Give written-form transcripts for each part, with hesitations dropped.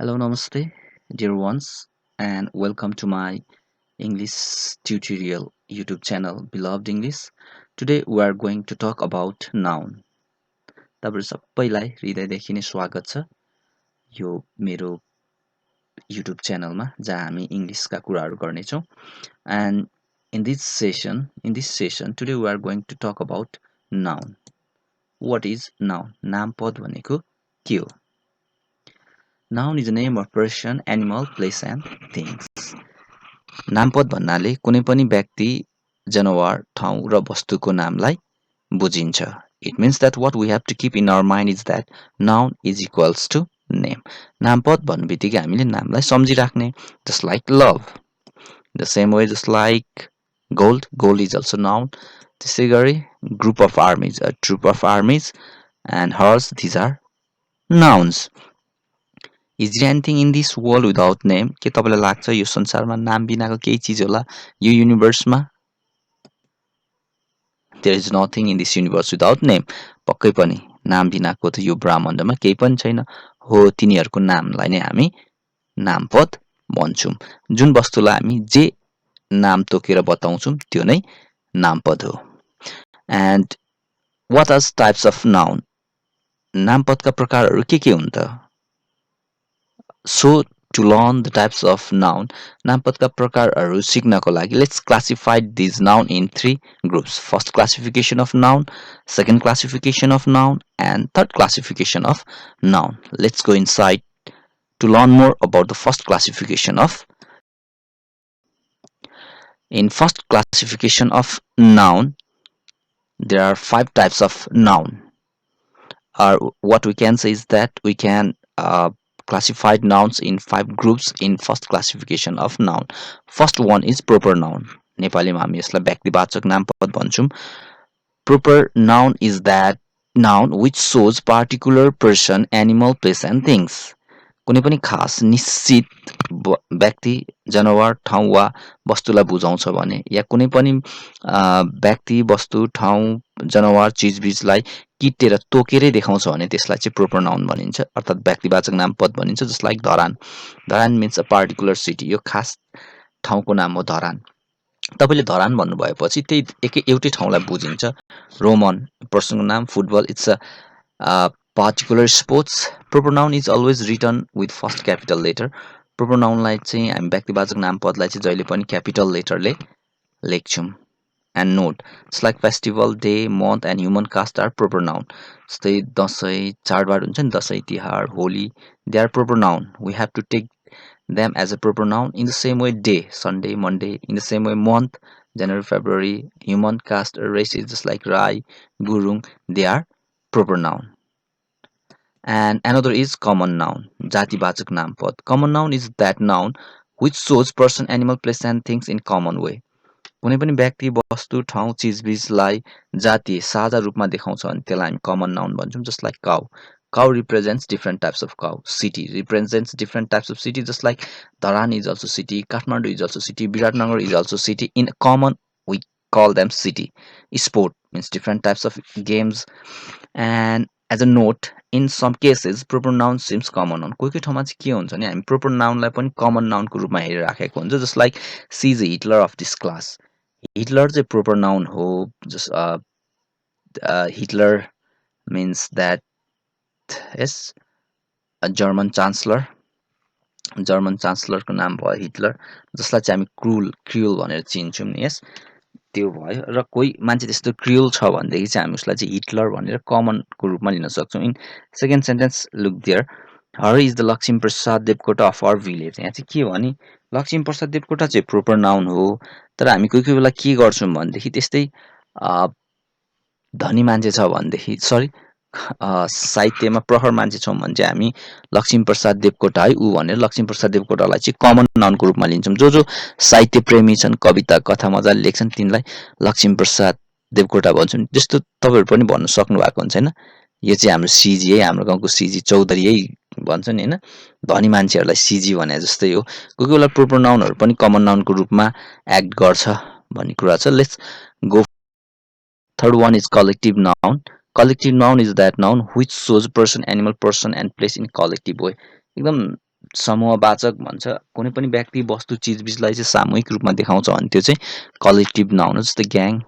Hello, namaste, dear ones, and welcome to my English tutorial YouTube channel, Beloved English. Today, we are going to talk about noun. तपाईहरु सबैलाई हृदयदेखि नै स्वागत छ यो मेरो YouTube च्यानलमा जहाँ हामी इङ्ग्लिसका कुराहरू गर्नेछौँ. And in this session, today we are going to talk about noun. What is noun? नामपद भनेको के हो? Noun is a name of person, animal, place and things. नामपद भन्नाले कुनै पनि व्यक्ति, जनावर, ठाउँ र वस्तुको नामलाई बुझिन्छ. It means that what we have to keep in our mind is that noun is equals to name. नामपद भन्नेबित्तिकै हामीले नामलाई सम्झिराख्ने. Just like love. The same way, just like gold. Gold is also noun. त्यसै गरी group of armies, a troop of armies, and horse. These are nouns. Is there anything in this world without name? के तपाईलाई लाग्छ यो संसारमा नाम बिनाको केही चीज होला यो युनिभर्समा? There is nothing in this universe without name. पक्कै पनि नाम बिनाको त यो ब्रह्माण्डमा केही पनि छैन. हो तिनीहरूको नामलाई नै हामी नामपद भन्छौं. जुन वस्तुलाई हामी जे नाम तोकेर बताउँछौं त्यो नै नामपद हो. And what are types of noun? नामपदका प्रकारहरू के हुन् त? So to learn the types of noun, नामपदका प्रकारहरू सिक्नको लागि let's classify these noun in three groups. First classification of noun, second classification of noun, and third classification of noun. Let's go inside to learn more about the first classification of. In first classification of noun, there are 5 types of noun. What we can say is that we can classified nouns in 5 groups in first classification of noun. First one is proper noun. नेपालीमा हामी यसलाई व्यक्तिवाचक नामपद भन्छौं. Proper noun is that noun which shows particular person, animal, place and things. कुनै पनि खास निश्चित व्यक्ति, जनावर, ठाउँ वा वस्तुलाई बुझाउँछ भने या कुनै पनि व्यक्ति, वस्तु, ठाउँ, जनावर, चीजबिजलाई किटेर तोकेरै देखाउँछ भने त्यसलाई चाहिँ प्रोपर नाउन भनिन्छ, अर्थात् व्यक्तिवाचक नामपद भनिन्छ. Just like Dharan. Dharan means a particular city. यो खास ठाउँको नाम हो धरान. तपाईले धरान भन्नु भएपछि त्यही एउटै ठाउँलाई बुझिन्छ. रोमन पर्सनको नाम, football, it's a particular sports. Proper noun is always written with first capital letter. Proper noun लाई चाहिँ हामी व्यक्तिवाचक नामपदलाई चाहिँ जहिले पनि क्यापिटल लेटरले लेख्छौं. And note, it's like festival, day, month and human caste are proper noun. जस्तै दशैं, चाडबाड हुन्छ नि, Dashain, Tihar, Holi, they are proper noun. We have to take them as a proper noun. In the same way, day, Sunday, Monday. In the same way, month, January, February. Human caste, races, just like Rai, Gurung, they are proper noun. And another is common noun, जातिवाचक नामपद. Common noun is that noun which shows person, animal, place and things in common way. कुनै पनि व्यक्ति, वस्तु, ठाउँ, चीजबिजलाई जातीय साझा रूपमा देखाउँछ भने त्यसलाई हामी common noun भन्छौं. Just like cow. Cow represents different types of cow. City represents different types of city. Just like Dharan is also city, Kathmandu is also city, Viratnagar is also city. In common, we call them city. Sport means different types of games. And as a note, in some cases proper noun seems common noun. कोही कोही ठाउँमा चाहिँ के हुन्छ भने हामी proper noun लाई पनि common noun को रूपमा हेरिराखेको हुन्छ. Just like she is a Hitler of this class. Hitler चाहिँ proper noun हो. Just Hitler means that yes, a German chancellor. German chancellor को नाम भयो हिटलर, जसलाई चाहिँ हामी क्रुल भनेर चिन्छौं नि. यस त्यो भयो. र कोही मान्छे त्यस्तो क्रुल छ भनेदेखि चाहिँ हामी उसलाई चाहिँ हिटलर भनेर कमन को रूपमा लिन सक्छौं. In second sentence, look there, here is the Laxmi Prasad Devkota of our village. यहाँ चाहिँ के हो भने लक्ष्मी प्रसाद देवकोटा चाहिँ प्रोपर नाउन हो. तर हामी कोही कोही बेला के गर्छौं भनेदेखि त्यस्तै धनी मान्छे छ भनेदेखि साहित्यमा प्रखर मान्छे छौं भने चाहिँ हामी लक्ष्मी प्रसाद देवकोटा है उ भनेर लक्ष्मी प्रसाद देवकोटालाई चाहिँ कमन नाउनको रूपमा लिन्छौं. जो साहित्य प्रेमी छन्, कविता कथा मजाले लेख्छन्, तिनलाई लक्ष्मी प्रसाद देवकोटा भन्छौं. जस्तो तपाईहरु पनि भन्न सक्नु भएको हुन्छ हैन, यो चाहिँ हाम्रो सीजी है, हाम्रो गाउँको सीजी चौधरी है भन्छ नि हैन, धनी मान्छेहरुलाई सीजी भने जस्तै हो. कोही कोही बेला प्रोपर नाउनहरु पनि कमन नाउनको रूपमा एक्ट गर्छ भन्ने कुरा छ. Let's go. Third one is collective noun. Collective noun is that noun which shows person, animal, person and place in collective way. एकदम समूहवाचक भन्छ कुनै पनि व्यक्ति वस्तु चिजबिजलाई चाहिँ सामूहिक रूपमा देखाउँछ भने त्यो चाहिँ कलेक्टिभ नाउन हो। जस्तै gang,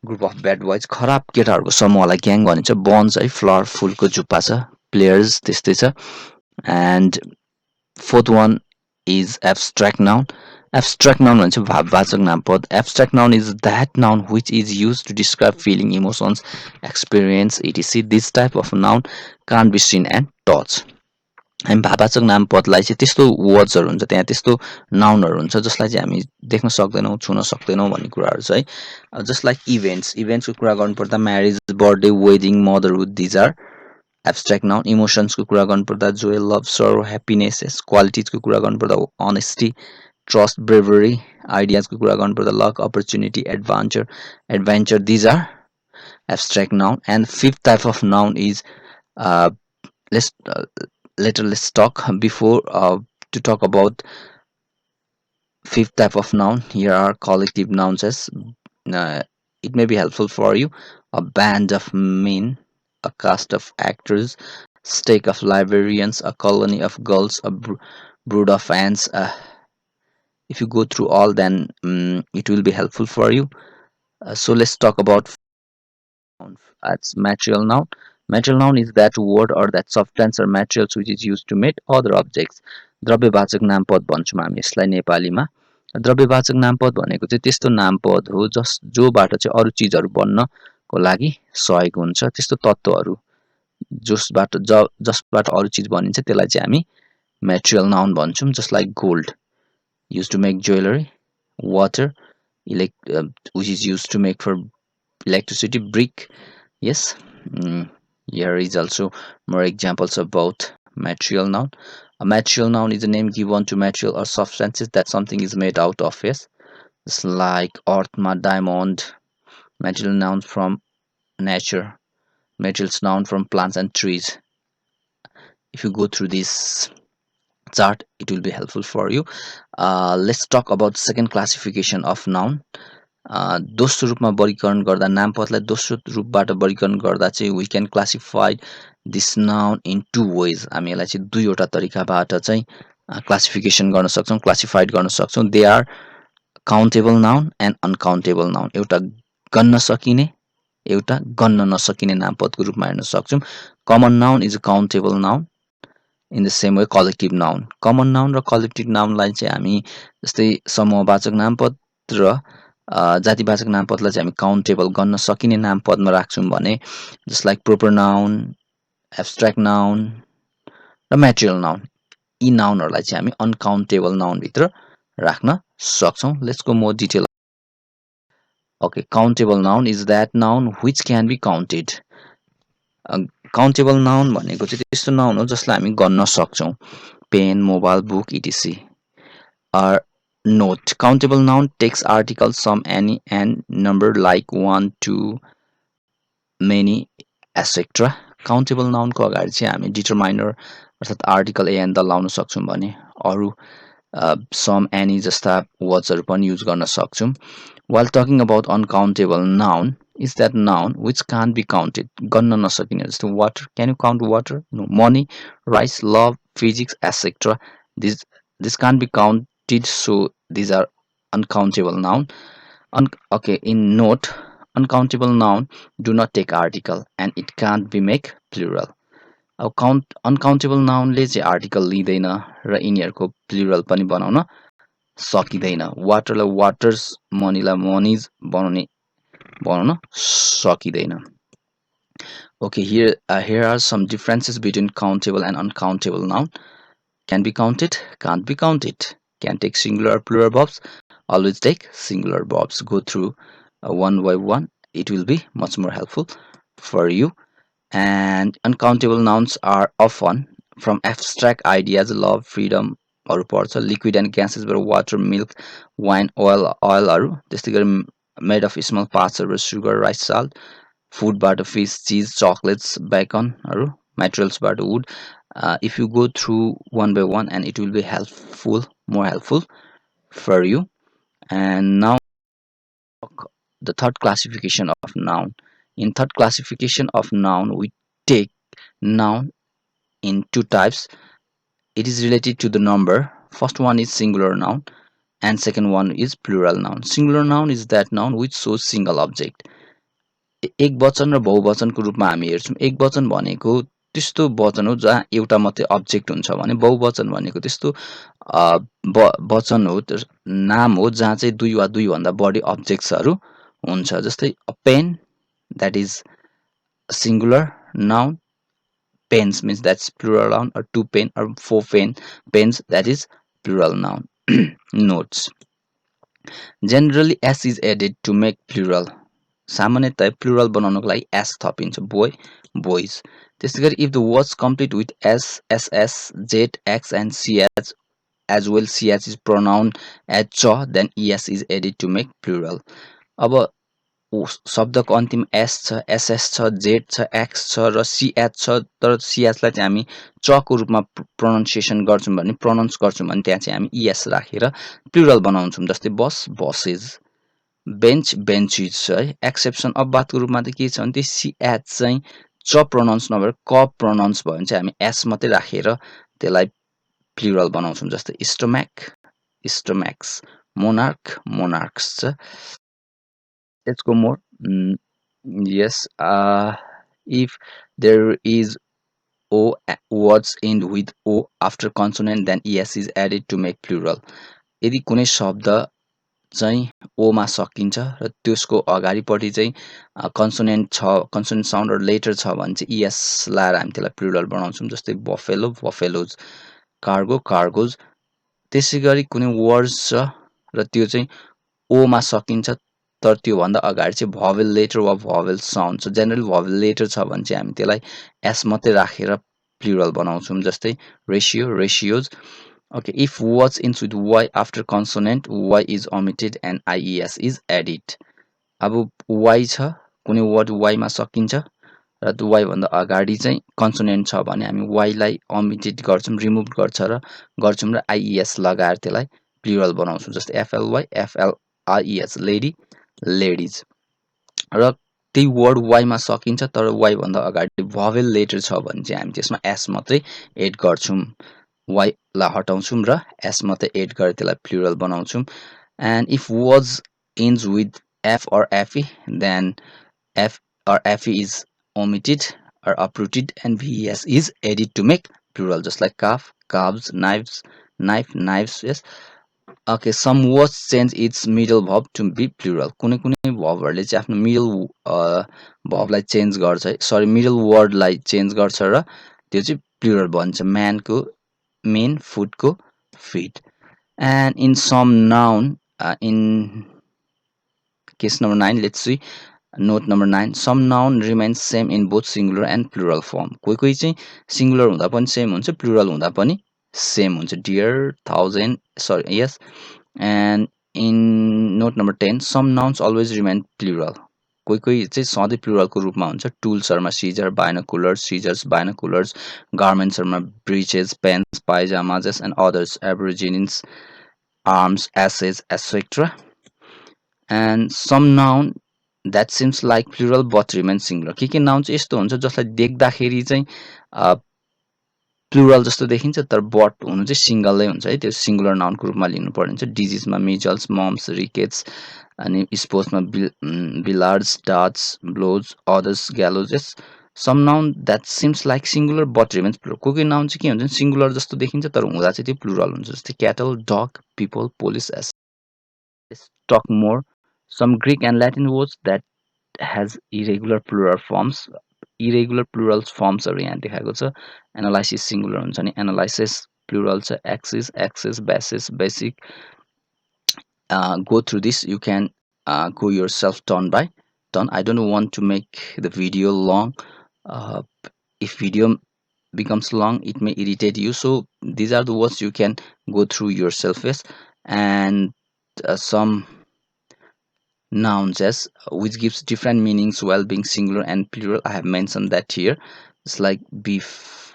group of bad boys, खराब केटाहरूको समूहलाई ग्याङ भनिन्छ। बन्स है, फ्लावर फुलको जुप्पा छ। प्लेयर्स त्यस्तै छ। And fourth one is abstract noun. Abstract noun भन्छ भाववाचक नामपद। Abstract noun is that noun which is used to describe feeling, emotions, experience, etc. This type of noun can't be seen and touched. हामी भाववाचक नामपदलाई चाहिँ त्यस्तो वर्ड्सहरू हुन्छ, त्यहाँ त्यस्तो नाउनहरू हुन्छ जसलाई चाहिँ हामी देख्न सक्दैनौँ, छुन सक्दैनौँ भन्ने कुराहरू छ है। जस्ट लाइक इभेन्ट्स, इभेन्ट्सको कुरा गर्नुपर्दा marriage, birthday, wedding, motherhood, these are abstract noun. इमोसन्सको कुरा गर्नुपर्दा जोय, लभ, सरो, ह्याप्पिनेस। क्वालिटिजको कुरा गर्नुपर्दा अनेस्टी, ट्रस्ट, ब्रेभरी। आइडियाजको कुरा गर्नुपर्दा luck, opportunity, adventure, these are abstract noun. And fifth type of noun is let's let's talk before to talk about fifth type of noun. Here are collective nouns as it may be helpful for you: a band of men, a cast of actors, stake of librarians, a colony of girls, a brood of ants. If you go through all, then it will be helpful for you. So let's talk about noun. That's material noun. Material noun is that word or that substance or materials which is used to make other objects. द्रव्यवाचक नामपद भन्छौँ हामी यसलाई नेपालीमा। द्रव्यवाचक नामपद भनेको चाहिँ त्यस्तो नामपद हो जोबाट चाहिँ अरू चिजहरू बन्नको लागि सहयोग हुन्छ। त्यस्तो तत्त्वहरू जसबाट अरू चिज बनिन्छ त्यसलाई चाहिँ हामी मेटेरियल नाउन भन्छौँ। Just like gold, used to make jewelry; water, which is used to make for electricity; brick. Yes. Here is also more examples about material noun. A material noun is a name given to material or substances that something is made out of. Yes, it's like earth, diamond. Material nouns from nature. Materials noun from plants and trees. If you go through this chart, it will be helpful for you. Let's talk about second classification of noun. दोस्रो रूपमा वर्गीकरण गर्दा, नामपदलाई दोस्रो रूपबाट वर्गीकरण गर्दा चाहिँ we can classify this noun in two ways. हामी यसलाई चाहिँ दुईवटा तरिकाबाट चाहिँ क्लासिफिकेसन गर्न सक्छौँ, क्लासिफाइड गर्न सक्छौँ। They are countable noun and uncountable noun. एउटा गन्न सकिने, एउटा गन्न नसकिने नामपदको रूपमा हेर्न सक्छौँ। Common noun is a countable noun. In the same way collective noun, common noun र कलेक्टिभ नाउनलाई चाहिँ हामी जस्तै समूहवाचक नामपद र जातिवाचक नामपदलाई चाहिँ हामी काउन्टेबल गन्न सकिने नामपदमा राख्छौँ भने just like proper noun, abstract noun र मेटेरियल नाउन, यी नाउनहरूलाई चाहिँ हामी अनकाउन्टेबल नाउनभित्र राख्न सक्छौँ। Let's go more detail. Okay, countable noun is that noun which can be counted. Countable noun भनेको चाहिँ त्यस्तो नाउन हो जसलाई हामी गन्न सक्छौँ। Pen, mobile, book, etc. Note: countable noun takes articles, some, any, and number like one, two, many, etc. Countable नाउनको अगाडि चाहिँ हामी डिटरमाइनर अर्थात् आर्टिकल ए एन द लाउन सक्छौँ भने अरू सम, एनी जस्ता वर्ड्सहरू पनि युज गर्न सक्छौँ। While talking about uncountable noun is that noun which can't be counted, गन्न नसकिने जस्तो water, can you count water? No. Money, rice, love, physics, etc. This can't be counted, so these are uncountable noun. Okay, in note, uncountable noun do not take article and it can't be make plural. अब uncountable nounले चाहिँ article लिँदैन र यिनीहरूको plural पनि बनाउन सकिँदैन। वाटरलाई waters, मनीलाई मनीज बनाउन सकिँदैन। Okay, here are some differences between countable and uncountable noun. Can be counted, can't be counted. Can take singular or plural verbs, always take singular verbs. Go through one by one, it will be much more helpful for you. And uncountable nouns are often from abstract ideas, love, freedom, or parts of liquid and gases, where water, milk, wine, oil are made of small parts of sugar, rice, salt, food, butter, fish, cheese, chocolates, bacon, or materials, butter, wood. If you go through one by one, and it will be helpful, more helpful for you. And now the third classification of noun. In third classification of noun, we take noun in two types: it is related to the number. First one is singular noun and second one is plural noun. Singular noun is that noun which shows single object. एक वचन र बहुवचनको रूपमा हामी हेर्छौं। एक वचन भनेको त्यस्तो वचन हो जहाँ एउटा मात्रै अब्जेक्ट हुन्छ भने बहुवचन भनेको त्यस्तो वचन हो, नाम हो जहाँ चाहिँ दुई वा दुई भन्दा बढी अब्जेक्ट्सहरू हुन्छ। जस्तै a pen, that is singular noun. Pens means that's plural noun, or two pen or four pens, that is plural noun. Notes. Generally s is added to make plural. सामान्यतया प्लुरल बनाउनको लागि s थपिन्छ, boy boys. त्यसैगरी if the words complete with s, ss, z, x and ch as well ch is pronounced as cha, then es is added to make plural. अब शब्दको अन्तिम s छ, ss छ, z छ, x छ र ch छ, तर ch लाई चाहिँ हामी च को रूपमा प्रोनाउन्सिएसन गर्छौं भने, प्रोनाउन्स गर्छौं भने त्यहाँ चाहिँ हामी es राखेर प्लुरल बनाउँछौं। जस्तै बस बसेस, बेन्च बेन्चेस है। एक्सेप्सन अपवादको रूपमा त के छ भने त्यो ch चाहिँ च प्रोनाउन्स नभएर क प्रोनाउन्स भयो भने चाहिँ हामी s मात्रै राखेर त्यसलाई प्लुरल बनाउँछौं। जस्तै स्टोमक स्टोमक्स, मोनार्क मोनार्क्स छ। Let's go more. Yes, if there is o words end with o after consonant, then es is added to make plural. यदि कुनै शब्द चाहिँ ओ मा सकिन्छ र त्यसको अगाडिपट्टि चाहिँ कन्सोनेन्ट छ, कन्सोनेन्ट साउन्ड र लेटर छ भने चाहिँ es लाएर हामी त्यसलाई प्लुरल बनाउँछौं। जस्तै बफेलो बफेलोज, कार्गो कार्गोज। त्यसैगरी कुनै वर्ड्स छ र त्यो चाहिँ ओ मा सकिन्छ तर त्यो भन्दा अगाडि चाहिँ भवेल लेटर वा भवेल साउन्ड छ, जेनरली भवेल लेटर छ भने चाहिँ हामी त्यसलाई s मात्रै राखेर प्लुरल बनाउँछौं। जस्तै ratio ratios. Okay, if words ends with y after consonant, y is omitted and ies is added. अब y छ, कुनै वर्ड y मा सकिन्छ र त्यो y भन्दा अगाडि चाहिँ कन्सोनेन्ट छ भने हामी y लाई ओमिटेड गर्छौं, रिमुभ गर्छौं र ies लगाएर त्यसलाई प्लुरल बनाउँछौं। जस्तै fly flies, लेडी लेडिज। र त्यही वर्ड y मा सकिन्छ तर y भन्दा अगाडि भवेल लेटर छ भने चाहिँ हामी त्यसमा s मात्रै एड गर्छौं। y लाई हटाउँछौं र s मात्रै एड गरेर त्यसलाई plural बनाउँछौं। And if words ends with f or fe, then f or fe is omitted or uprooted and ves is added to make plural, just like calf calves, knives knife knives. Yes. Okay, some words change its middle verb to be plural. कुनै कुनै भर्बहरुले चाहिँ आफ्नो middle भर्बलाई change गर्छ है, sorry middle वर्डलाई change गर्छ र त्यो चाहिँ प्लुरल बन्छ। म्यानको मेन, फुडको feed. And in some noun, in case number 9, let's see note number 9, some noun remains same in both singular and plural form. कोही कोही चाहिँ सिंगुलर हुँदा पनि सेम हुन्छ, प्लुरल हुँदा पनि सेम हुन्छ। Deer, thousand, sorry, yes. And in note number 10, some nouns always remain plural. कोही कोही चाहिँ सधैँ प्लुरलको रूपमा हुन्छ। टुल्सहरुमा सीजर, बाइनोकुलर्स, सीजर्स, बाइनोकुलर्स, गार्मेन्ट्सहरुमा breeches, pants, pyjamas and others, aborigines, arms, asses, etc. And some noun that seems like plural but remains singular. के नाउन चाहिँ यस्तो हुन्छ जसलाई देख्दाखेरि चाहिँ प्लुरल जस्तो देखिन्छ तर बट हुनु चाहिँ सिंगलै हुन्छ है, त्यो सिंगुलर नाउनको रूपमा लिनु पर्ने हुन्छ। डिजिजमा मिजल्स, मम्स, रिकेट्स, अनि स्पोर्ट्समा billiards, darts, bowls, others, gallows. Some noun that seems like singular but remains plural. कोही कोही नाउन चाहिँ के हुन्छ सिंगुलर जस्तो देखिन्छ तर हुँदा चाहिँ त्यो प्लुरल हुन्छ। जस्तै cattle, dog, people, police. Yes let's talk more. Some Greek and Latin words that has irregular plural forms. Irregular plural forms are यहाँ देखाएको छ। एनालाइसिस सिंगुलर हुन्छ नि एनालाइसिस प्लुरल छ। Axis axis, basis basic. Go through this, you can go yourself turn by turn. I don't want to make the video long. If video becomes long it may irritate you, so these are the words you can go through yourself. Yes. And some nouns as which gives different meanings while being singular and plural, I have mentioned that here. It's like beef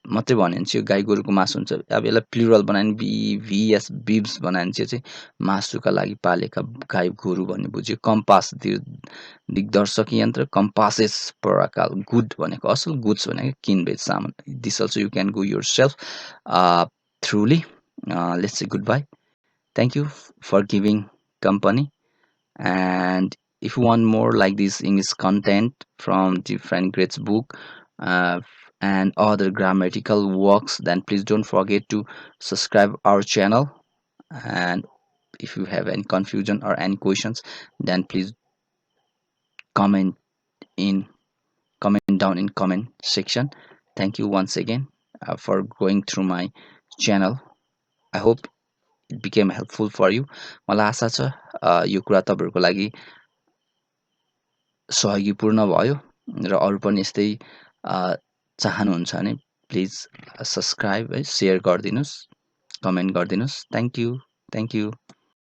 मात्रै भन्यो भने चाहिँ यो गाई गोरुको मासु हुन्छ। अब यसलाई प्लुरल बनायो भने बीभीएस बिब्स बनायो भने चाहिँ मासुका लागि पालेका गाई गोरु भन्ने बुझ्यो। कम्पास दिग्दर्शक यन्त्र, कम्पासेस पराकाल, गुड भनेको असल, गुड्स भनेको किनबेच सामान। This also you can go yourself truly. Let's say goodbye. Thank you for giving company. And if you want more like this English content from different grades book uh, and other grammatical works, then please don't forget to subscribe our channel. And if you have any confusion or any questions, then please comment in comment down in comment section. Thank you once again for going through my channel. I hope it became helpful for you. मलाई आशा छ यो कुरा तपाईँहरूको लागि सहयोगीपूर्ण भयो र अरू पनि यस्तै चाहनुहुन्छ भने प्लिज सब्सक्राइब है सेयर गरिदिनुहोस् कमेन्ट गरिदिनुहोस् थ्याङ्क यू